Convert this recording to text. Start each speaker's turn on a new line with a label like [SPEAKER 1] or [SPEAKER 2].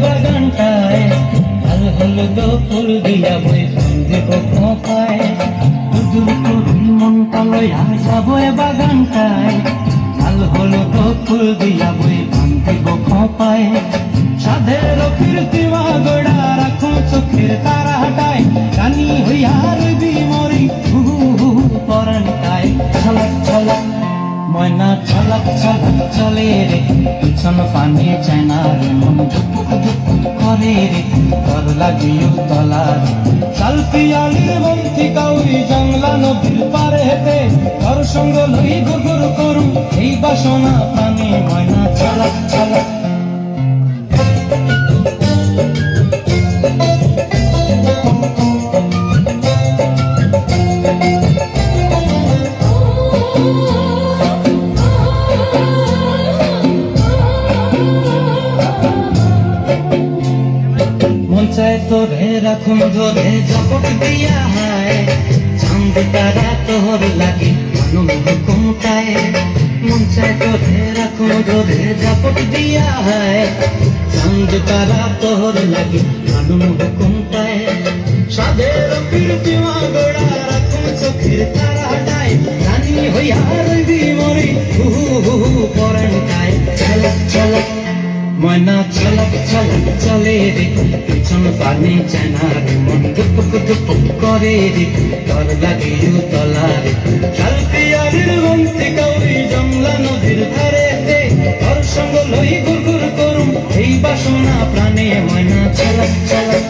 [SPEAKER 1] বাগানটায় লাল হলুদ ফুল দিয়া বই দিব খোপায়, দূর করি মনটা লইয়া যাবো বাগানটায় লাল হলুদ ফুল দিয়া বই দিব খোপায়। সাধের কীর্তি মাগড়া রাখো চোখের তারা হাটায়, কানি হইয়া রবি মরি হু হু পরানটায়। ছলক ছলক ময়না ছলক ছলক চলে রে, পিছন পানি চায় না রে, মন দুপুক দুপুক করে রে, তর লাগিও তলার। শালপিয়ালির বন্তি কাউরি জংলা নদীর পারে হেতে, তর সঙ্গ লই গুগুর করু এই বাসনা প্রাণে। ময়না ছলক ছলক তোরে রাখুন ধরে জপট দিয়া হয়, চাঁদ তারা তোর লাগে মনমুকুমটায়। মন চায় তোরে রাখুন ধরে জপট দিয়া হয়, চাঁদ তারা তোর লাগে মনমুকুমটায়। সাধের কীর্তি মাগড়া রাখুন চোখের তারা হাটায়, রানী হইয়া রবি মরি হু হু পরানটায়। ছলক ছলক ময়না ছলক ছলক চলে রে, পিছন পানি চায় না রে, মন দুপুক দুপুক করে রে, তর লাগিও তলারে। শালপিয়ালির বন্তি কাউরি জংলা নদীর ধারেতে, তর সঙ্গ লই গুরগুর করুম এই বাসনা প্রাণে। ময়না ছলক ছলক